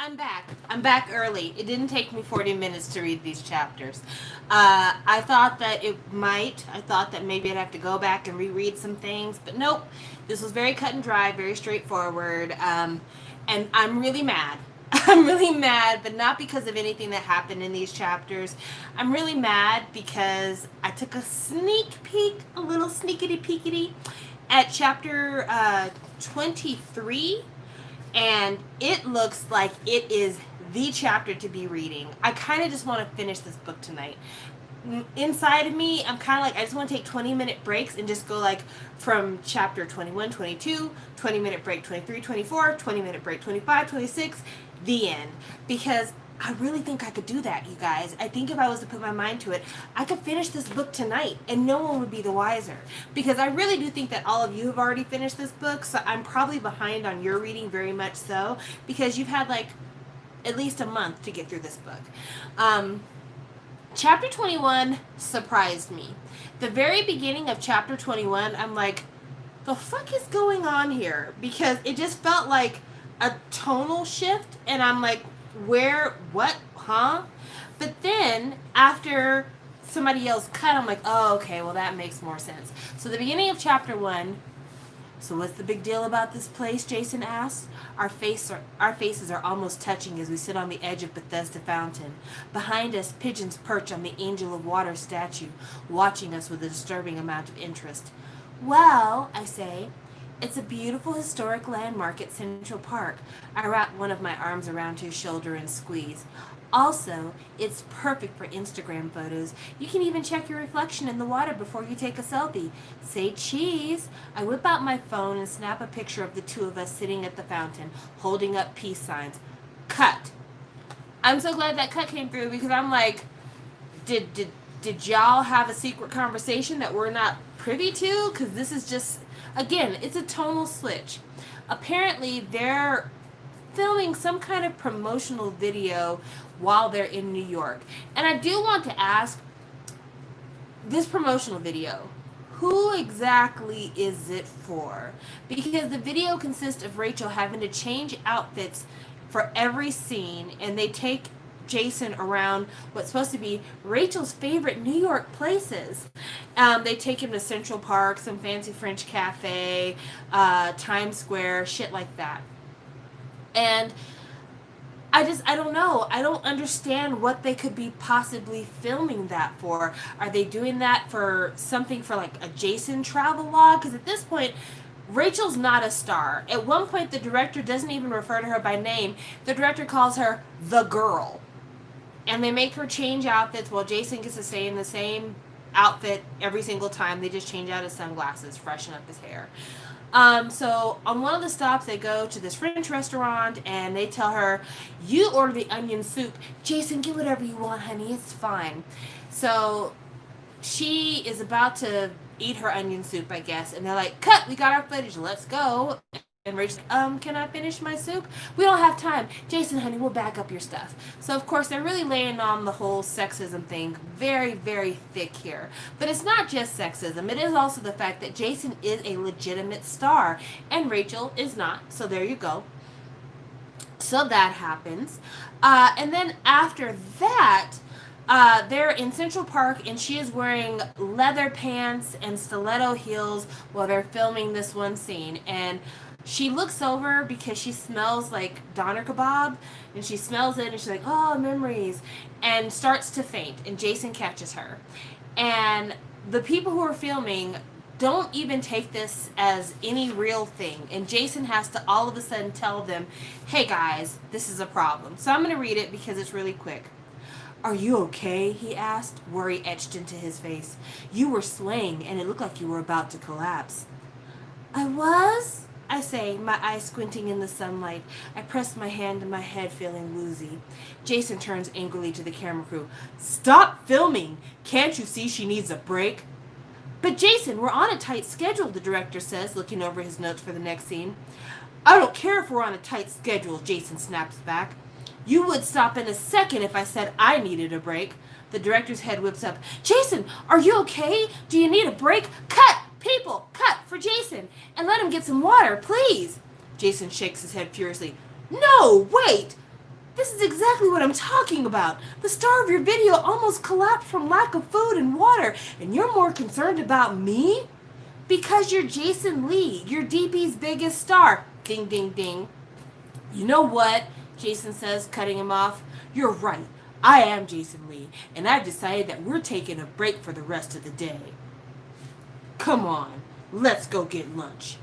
I'm back. I'm back early. It didn't take me 40 minutes to read these chapters. I thought that it might. I thought that maybe I'd have to go back and reread some things, but nope. This was very cut and dry, very straightforward. And I'm really mad. I'm really mad, but not because of anything that happened in these chapters. I'm really mad because I took a sneak peek, a little sneakity peekity, at chapter 23, and it looks like it is the chapter to be reading. I kind of just want to finish this book tonight. Inside of me, I'm kind of like, I just want to take 20-minute breaks and just go like from chapter 21, 22, 20-minute break, 23, 24, 20-minute break, 25, 26, the end. Because I really think I could do that, you guys. I think if I was to put my mind to it, I could finish this book tonight and no one would be the wiser. Because I really do think that all of you have already finished this book, so I'm probably behind on your reading, very much so, because you've had like at least a month to get through this book. Chapter 21 surprised me. The very beginning of chapter 21, I'm like, the fuck is going on here? Because it just felt like a tonal shift, and I'm like, where, what, huh? But then after somebody else cut, I'm like, oh, okay, well that makes more sense. So the beginning of chapter 1, so what's the big deal about this place, Jason asks. Our faces are almost touching as we sit on the edge of Bethesda Fountain. Behind us, pigeons perch on the Angel of Water statue, watching us with a disturbing amount of interest. Well, I say, it's a beautiful historic landmark at Central Park. I wrap one of my arms around his shoulder and squeeze. Also, it's perfect for Instagram photos. You can even check your reflection in the water before you take a selfie. Say cheese. I whip out my phone and snap a picture of the two of us sitting at the fountain, holding up peace signs. Cut. I'm so glad that cut came through because I'm like, did y'all have a secret conversation that we're not privy to? Because this is just, again, it's a tonal switch. Apparently, they're filming some kind of promotional video while they're in New York. And I do want to ask, this promotional video, who exactly is it for? Because the video consists of Rachel having to change outfits for every scene, and they take Jason around what's supposed to be Rachel's favorite New York places. They take him to Central Park, some fancy French cafe, Times Square, shit like that. And I don't know. I don't understand what they could be possibly filming that for. Are they doing that for something for like a Jason travel log? Because at this point, Rachel's not a star. At one point, the director doesn't even refer to her by name. The director calls her the girl. And they make her change outfits while Jason gets to stay in the same outfit every single time. They just change out his sunglasses, freshen up his hair. So on one of the stops, they go to this French restaurant and they tell her, you order the onion soup. Jason, get whatever you want, honey. It's fine. So she is about to eat her onion soup, I guess. And they're like, cut, we got our footage. Let's go. And Rachel's like, can I finish my soup? We don't have time. Jason, honey, we'll back up your stuff. So, of course, they're really laying on the whole sexism thing very, very thick here. But it's not just sexism. It is also the fact that Jason is a legitimate star, and Rachel is not. So there you go. So that happens. And then after that, they're in Central Park, and she is wearing leather pants and stiletto heels while they're filming this one scene. And she looks over because she smells like doner kebab, and she smells it, and she's like, oh, memories, and starts to faint, and Jason catches her. And the people who are filming don't even take this as any real thing, and Jason has to all of a sudden tell them, hey guys, this is a problem. So I'm going to read it because it's really quick. Are you okay? He asked, worry etched into his face. You were swaying, and it looked like you were about to collapse. I was? I say, my eyes squinting in the sunlight. I press my hand to my head, feeling woozy. Jason turns angrily to the camera crew. Stop filming! Can't you see she needs a break? But Jason, we're on a tight schedule, the director says, looking over his notes for the next scene. I don't care if we're on a tight schedule, Jason snaps back. You would stop in a second if I said I needed a break. The director's head whips up. Jason, are you okay? Do you need a break? Cut! People, cut for Jason, and let him get some water, please. Jason shakes his head furiously. No, wait! This is exactly what I'm talking about. The star of your video almost collapsed from lack of food and water, and you're more concerned about me? Because you're Jason Lee. You're DP's biggest star. Ding, ding, ding. You know what? Jason says, cutting him off. You're right. I am Jason Lee, and I've decided that we're taking a break for the rest of the day. Come on, let's go get lunch.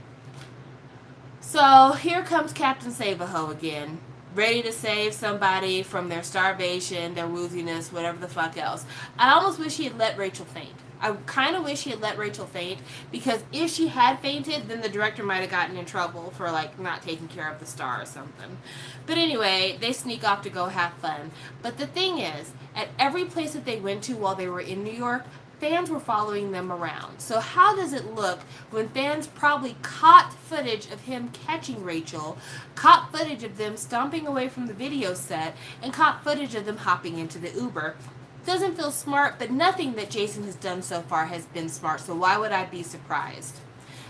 So here comes Captain Save-A-Ho again, ready to save somebody from their starvation, their wooziness, whatever the fuck else. I almost wish he had let Rachel faint. I kind of wish he had let Rachel faint, because if she had fainted, then the director might have gotten in trouble for, like, not taking care of the star or something. But anyway, they sneak off to go have fun. But the thing is, at every place that they went to while they were in New York, fans were following them around. So how does it look when fans probably caught footage of him catching Rachel, caught footage of them stomping away from the video set, and caught footage of them hopping into the Uber? Doesn't feel smart, but nothing that Jason has done so far has been smart, so why would I be surprised?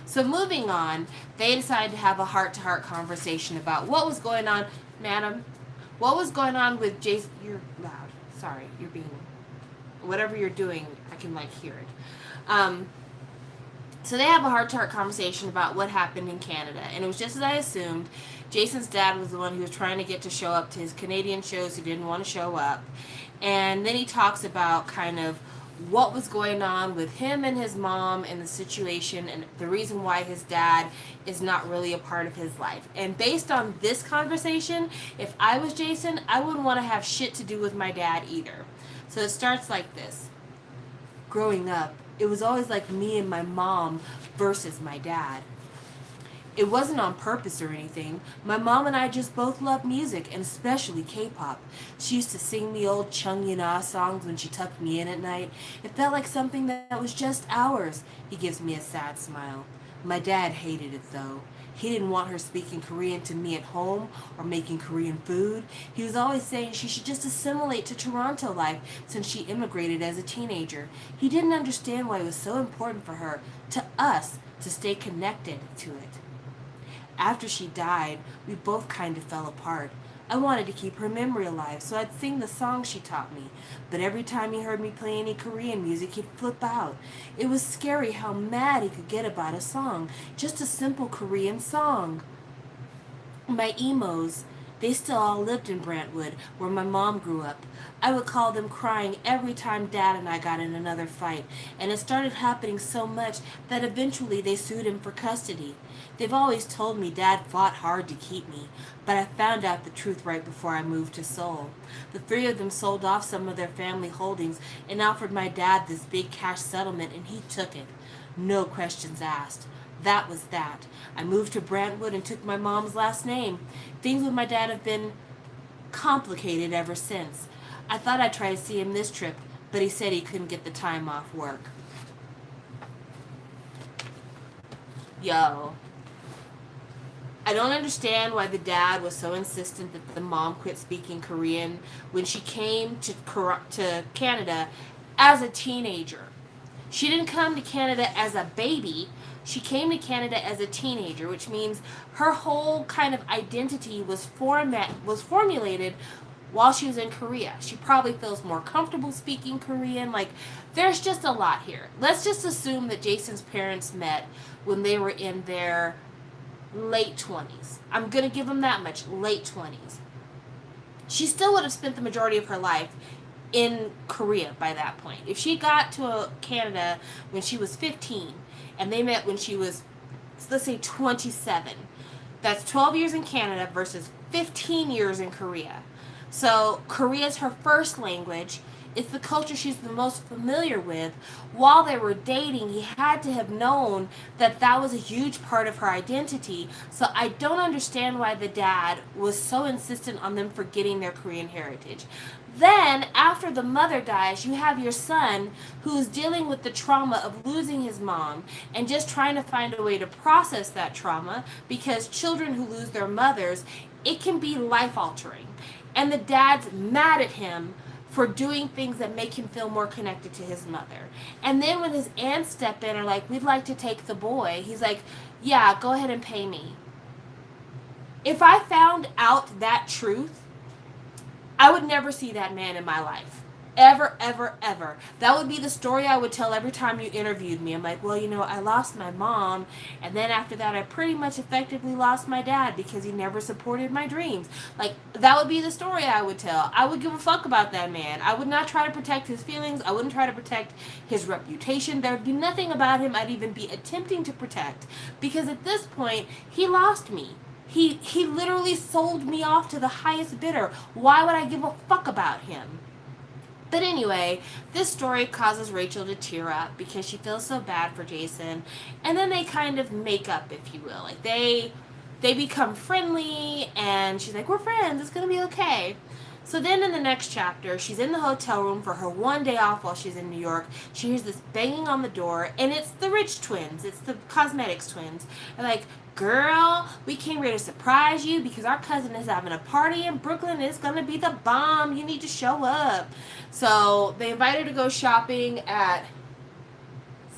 So moving on, they decided to have a heart-to-heart conversation about what was going on. Madam, what was going on with Jason? You're loud. Sorry, you're being... Whatever you're doing, I can, like, hear it. So they have a heart-to-heart conversation about what happened in Canada, and it was just as I assumed. Jason's dad was the one who was trying to get to show up to his Canadian shows who didn't want to show up. And then he talks about kind of what was going on with him and his mom and the situation and the reason why his dad is not really a part of his life. And based on this conversation, if I was Jason, I wouldn't want to have shit to do with my dad either. So it starts like this. Growing up, it was always like me and my mom versus my dad. It wasn't on purpose or anything. My mom and I just both loved music, and especially K-pop. She used to sing me old Chung Yuna songs when she tucked me in at night. It felt like something that was just ours. He gives me a sad smile. My dad hated it, though. He didn't want her speaking Korean to me at home or making Korean food. He was always saying she should just assimilate to Toronto life since she immigrated as a teenager. He didn't understand why it was so important for her, to us, to stay connected to it. After she died, we both kind of fell apart. I wanted to keep her memory alive, so I'd sing the songs she taught me. But every time he heard me play any Korean music, he'd flip out. It was scary how mad he could get about a song, just a simple Korean song. My emos, they still all lived in Brantwood, where my mom grew up. I would call them crying every time Dad and I got in another fight, and it started happening so much that eventually they sued him for custody. They've always told me Dad fought hard to keep me, but I found out the truth right before I moved to Seoul. The three of them sold off some of their family holdings and offered my dad this big cash settlement, and he took it. No questions asked. That was that. I moved to Brantwood and took my mom's last name. Things with my dad have been complicated ever since. I thought I'd try to see him this trip, but he said he couldn't get the time off work. Yo. I don't understand why the dad was so insistent that the mom quit speaking Korean when she came to Canada as a teenager. She didn't come to Canada as a baby. She came to Canada as a teenager, which means her whole kind of identity was formulated while she was in Korea. She probably feels more comfortable speaking Korean. Like, there's just a lot here. Let's just assume that Jason's parents met when they were in their late 20s. I'm going to give them that much, late 20s. She still would have spent the majority of her life in Korea by that point. If she got to Canada when she was 15 and they met when she was, let's say, 27, that's 12 years in Canada versus 15 years in Korea. So Korea's her first language. It's the culture she's the most familiar with. While they were dating, he had to have known that that was a huge part of her identity. So I don't understand why the dad was so insistent on them forgetting their Korean heritage. Then, after the mother dies, you have your son who's dealing with the trauma of losing his mom and just trying to find a way to process that trauma, because children who lose their mothers, it can be life-altering. And the dad's mad at him for doing things that make him feel more connected to his mother. And then when his aunts step in and are like, we'd like to take the boy, he's like, yeah, go ahead and pay me. If I found out that truth, I would never see that man in my life. Ever, ever, ever. That would be the story I would tell every time you interviewed me. I'm like, well, I lost my mom, and then after that, I pretty much effectively lost my dad because he never supported my dreams. Like, that would be the story I would tell. I would give a fuck about that man. I would not try to protect his feelings. I wouldn't try to protect his reputation. There would be nothing about him I'd even be attempting to protect, because at this point, he lost me. He literally sold me off to the highest bidder. Why would I give a fuck about him? But anyway, this story causes Rachel to tear up because she feels so bad for Jason. And then they kind of make up, if you will. Like, they become friendly, and she's like, we're friends, it's going to be okay. So then in the next chapter, she's in the hotel room for her one day off while she's in New York. She hears this banging on the door, and it's the Rich twins. It's the cosmetics twins. They're like, girl, we came here to surprise you because our cousin is having a party in Brooklyn. It's going to be the bomb. You need to show up. So they invite her to go shopping at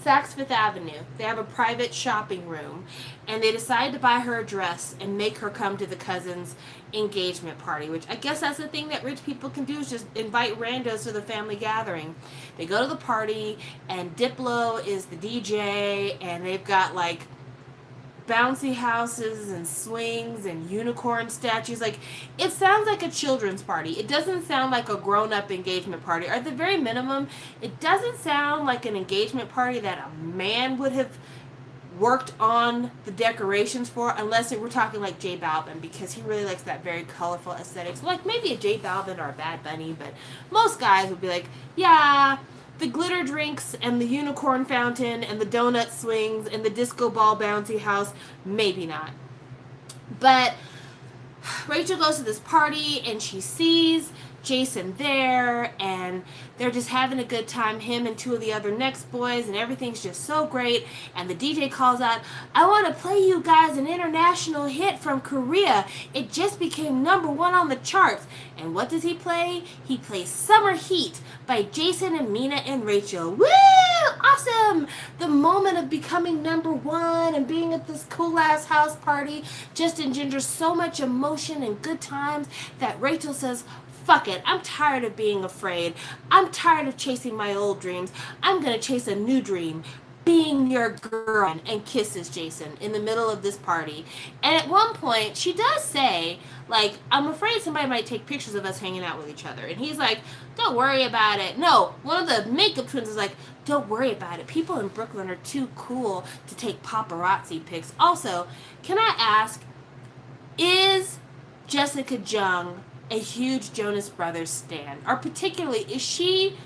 Saks Fifth Avenue. They have a private shopping room, and they decide to buy her a dress and make her come to the cousin's engagement party, which I guess that's the thing that rich people can do, is just invite randos to the family gathering. They go to the party, and Diplo is the DJ, and they've got like bouncy houses and swings and unicorn statues. Like, it sounds like a children's party. It doesn't sound like a grown-up engagement party. Or at the very minimum, it doesn't sound like an engagement party that a man would have worked on the decorations for, unless we're talking like J Balvin, because he really likes that very colorful aesthetic. So like maybe a J Balvin or a Bad Bunny, but most guys would be like, yeah, the glitter drinks and the unicorn fountain and the donut swings and the disco ball bouncy house, maybe not. But Rachel goes to this party, and she sees Jason there, and they're just having a good time, him and two of the other next boys, and everything's just so great. And the DJ calls out, I want to play you guys an international hit from Korea. It just became #1 on the charts. And what does he play? He plays Summer Heat by Jason and Mina and Rachel. Woo! Awesome! The moment of becoming #1 and being at this cool-ass house party just engenders so much emotion and good times that Rachel says, fuck it, I'm tired of being afraid. I'm tired of chasing my old dreams. I'm going to chase a new dream, being your girl, and kisses Jason in the middle of this party. And at one point, she does say, like, I'm afraid somebody might take pictures of us hanging out with each other. And he's like, don't worry about it. No, one of the makeup twins is like, don't worry about it. People in Brooklyn are too cool to take paparazzi pics. Also, can I ask, is Jessica Jung a huge Jonas Brothers stan? Or particularly, is she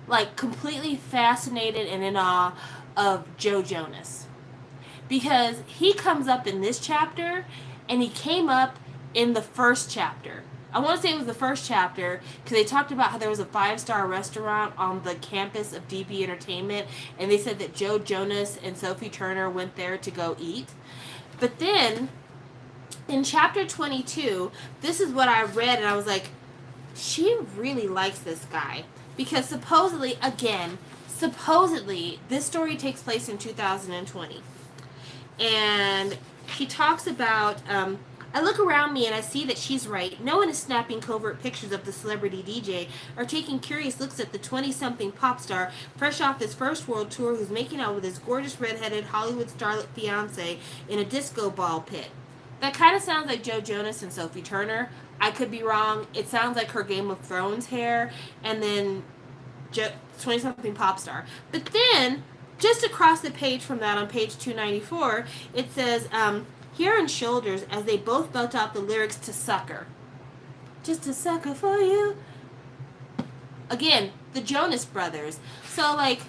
like completely fascinated and in awe of Joe Jonas? Because he comes up in this chapter, and he came up in the first chapter. I want to say it was the first chapter, because they talked about how there was a 5-star restaurant on the campus of DB Entertainment, and they said that Joe Jonas and Sophie Turner went there to go eat. But then in chapter 22, this is what I read, and I was like, she really likes this guy. Because supposedly, this story takes place in 2020. And he talks about, I look around me and I see that she's right. No one is snapping covert pictures of the celebrity DJ or taking curious looks at the 20-something pop star fresh off his first world tour who's making out with his gorgeous redheaded Hollywood starlet fiance in a disco ball pit. That kind of sounds like Joe Jonas and Sophie Turner. I could be wrong. It sounds like her Game of Thrones hair, and then 20-something pop star. But then, just across the page from that, on page 294, it says, Head and Shoulders, as they both belt out the lyrics to Sucker. Just a sucker for you. Again, the Jonas Brothers. So, like,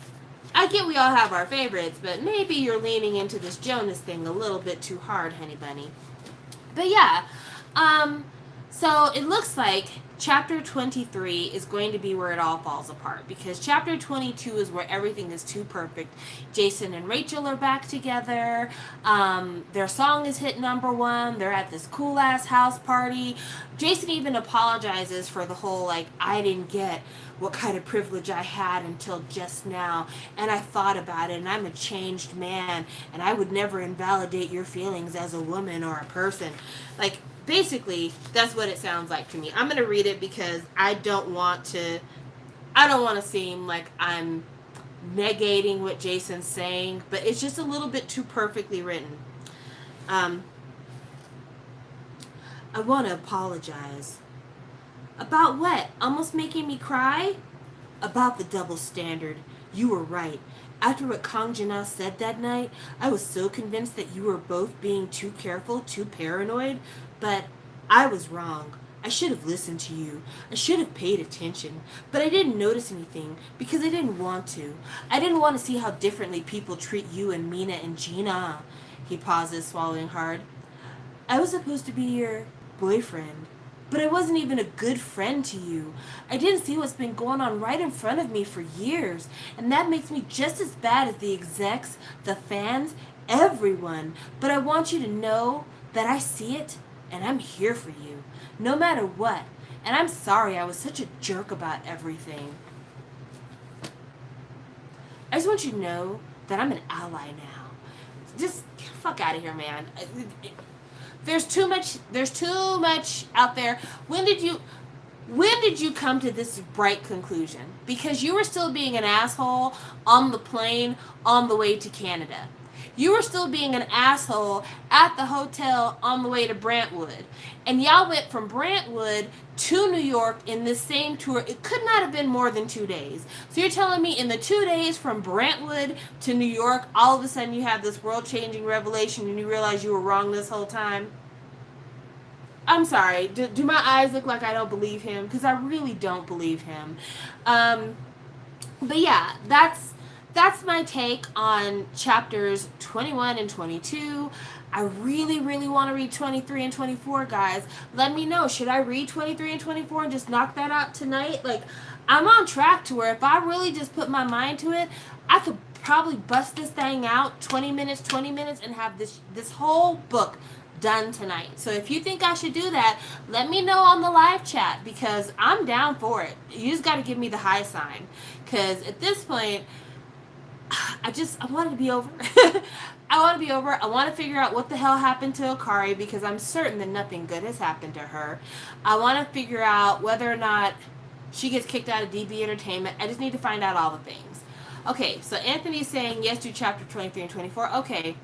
I get we all have our favorites, but maybe you're leaning into this Jonas thing a little bit too hard, honey bunny. But yeah, so it looks like chapter 23 is going to be where it all falls apart, because chapter 22 is where everything is too perfect. Jason and Rachel are back together. Their song is hit #1. They're at this cool ass house party. Jason even apologizes for the whole, like, I didn't get what kind of privilege I had until just now, and I thought about it, and I'm a changed man, and I would never invalidate your feelings as a woman or a person. Like, basically, that's what it sounds like to me. I'm going to read it because I don't want to seem like I'm negating what Jason's saying, but it's just a little bit too perfectly written. I want to apologize. About what? Almost making me cry? About the double standard. You were right. After what Kang Jin-ah said that night, I was so convinced that you were both being too careful, too paranoid, but I was wrong. I should have listened to you. I should have paid attention, but I didn't notice anything because I didn't want to. I didn't want to see how differently people treat you and Mina and Gina. He pauses, swallowing hard. I was supposed to be your boyfriend, but I wasn't even a good friend to you. I didn't see what's been going on right in front of me for years, and that makes me just as bad as the execs, the fans, everyone. But I want you to know that I see it, and I'm here for you, no matter what. And I'm sorry I was such a jerk about everything. I just want you to know that I'm an ally now. Just fuck out of here, man. There's too much out there. When did you come to this bright conclusion? Because you were still being an asshole on the plane on the way to Canada. You were still being an asshole at the hotel on the way to Brentwood. And y'all went from Brentwood to New York in this same tour. It could not have been more than 2 days. So you're telling me in the 2 days from Brentwood to New York, all of a sudden you have this world-changing revelation and you realize you were wrong this whole time? I'm sorry. Do my eyes look like I don't believe him? Because I really don't believe him. But yeah, that's my take on chapters 21 and 22. I really, really want to read 23 and 24, guys. Let me know. Should I read 23 and 24 and just knock that out tonight? Like, I'm on track to where if I really just put my mind to it, I could probably bust this thing out 20 minutes, and have this whole book done tonight. So if you think I should do that, let me know on the live chat because I'm down for it. You just got to give me the high sign because at this point, I want it to be over. I want to be over. I want to figure out what the hell happened to Akari because I'm certain that nothing good has happened to her. I want to figure out whether or not she gets kicked out of DB Entertainment. I just need to find out all the things. Okay, so Anthony's saying yes to chapter 23 and 24. Okay,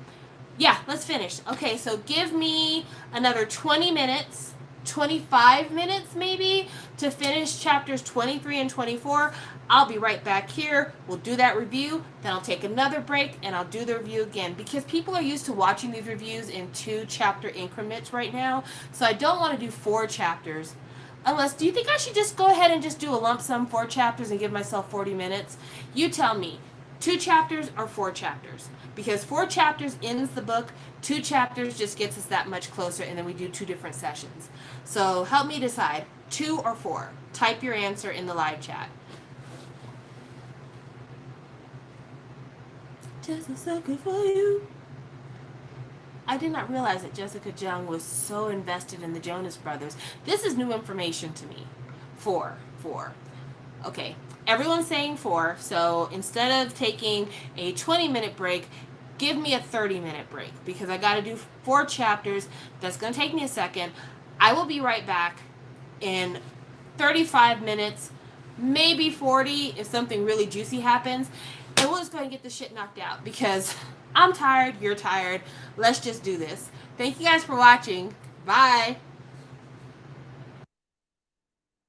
yeah, let's finish. Okay, so give me another 20 minutes, 25 minutes maybe, to finish chapters 23 and 24. I'll be right back here. We'll do that review. Then I'll take another break and I'll do the review again because people are used to watching these reviews in 2-chapter increments right now. So I don't want to do 4 chapters. Unless, do you think I should just go ahead and just do a lump sum 4 chapters and give myself 40 minutes? You tell me. 2 chapters or 4 chapters? Because 4 chapters ends the book. 2 chapters just gets us that much closer and then we do 2 different sessions. So help me decide. 2 or 4? Type your answer in the live chat. Just a second for you. I did not realize that Jessica Jung was so invested in the Jonas Brothers. This is new information to me. 4. Okay, everyone's saying 4. So instead of taking a 20-minute break, give me a 30-minute break because I got to do 4 chapters. That's going to take me a second. I will be right back in 35 minutes, maybe 40 if something really juicy happens. And we'll just go ahead and get this shit knocked out because I'm tired, you're tired. Let's just do this. Thank you guys for watching. Bye.